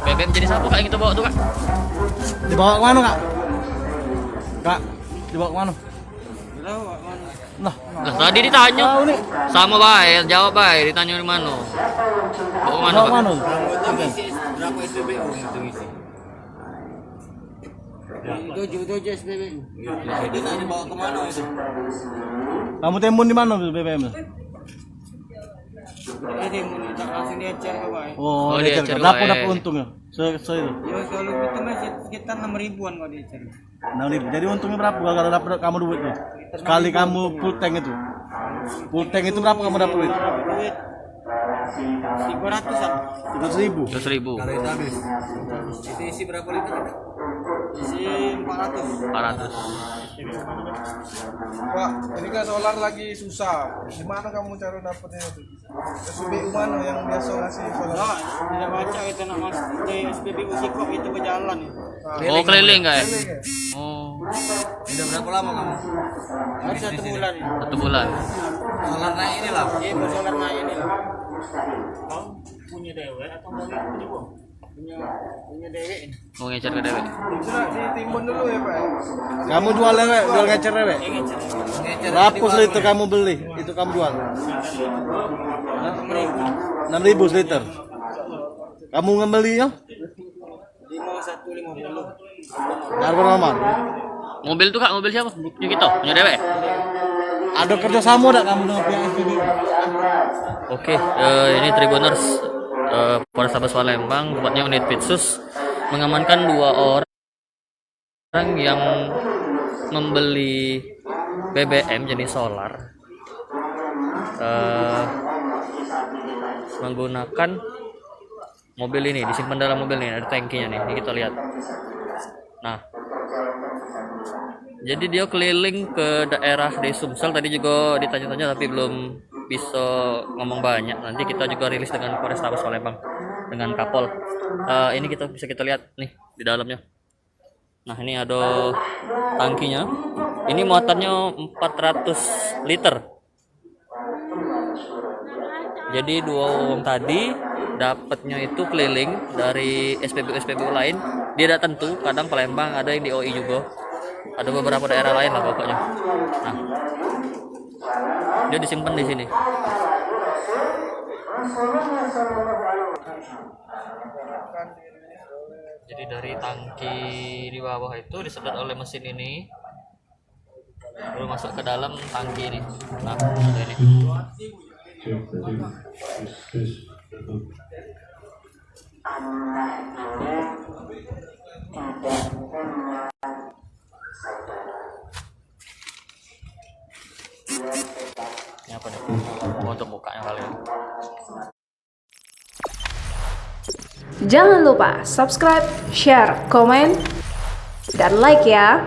BBM jadi siapa kak yang kita bawa tuh kak? Dibawa ke mana kak? Kak, dibawa ke mana? Nah, Tadi ditanya tahu nih. sama baik, jawab baik, ditanya di mana? Bawa mana Bawa ke kak? mana? Berapa SPBU itu isi? 7 SPBU. Jadi nanti bawa kemana itu? Kamu tembun di mana BBM? Jadi mau langsung diajar ke Pak. Oh, Oh, dia dia cari berapa wae. dapat untungnya? Itu. Ya kalau kita masih sekitar 6 ribuan kalau diajar. 6.000. Jadi untungnya berapa kalau dapat kamu duit tuh? Sekali kamu full tank itu. Full tank itu berapa kamu dapat duit? Duit 300-an. 300.000. 100.000, Kalau itu habis. Itu isi berapa liter? Isi 400. 400. Pak, ini kan solar lagi susah. Gimana kamu cara dapetnya itu? SPBU mana yang biasa ngasih solar? Nah, tidak baca kita nak mas di SPBU Sikok itu berjalan itu. Oh keliling kak? Oh Sudah berapa lama kamu? Baru 1 bulan ini. 1 bulan. Solar naik ini lah. Iya, solar naik ini lah. Punya dewek atau punya uang? Punya dewek ini. Mau ngecer ke dewe. Sudah ditimbun dulu ya Pak. Kamu jual lewe, jual ngecer lewe. Berapa liter kamu beli? Itu kamu jual? 6.000 liter. Kamu ngembelinya? 5150. Harga normal. Mobil tuh kak, mobil siapa? Punya kita, punya dewe. Ada kerjasama enggak kamu dengan pihak SPBU? Oke, ini Tribuners Polrestabes Palembang, tepatnya unit Pitsus mengamankan 2 orang yang membeli BBM jenis solar menggunakan mobil ini, disimpan dalam mobil ini, ada tangkinya nih, ini kita lihat. Nah, jadi dia keliling ke daerah di Sumsel, tadi juga ditanya-tanya tapi belum bisa ngomong banyak. Nanti kita juga rilis dengan Polrestabes Palembang dengan Kapol. Ini bisa kita lihat nih di dalamnya. Nah, ini ada tangkinya. Ini muatannya 400 liter. Jadi 2 orang tadi dapatnya itu keliling dari SPBU lain. Dia tidak tentu, kadang Palembang, ada yang di OI juga. Ada beberapa daerah lain lah pokoknya. Nah, dia disimpan di sini. Jadi dari tangki di bawah itu disedot oleh mesin ini, lalu masuk ke dalam tangki ini. Nah, ada ini. Ini apa nih? Oh, untuk mukanya kali ya. Jangan lupa subscribe, share, komen, dan like ya.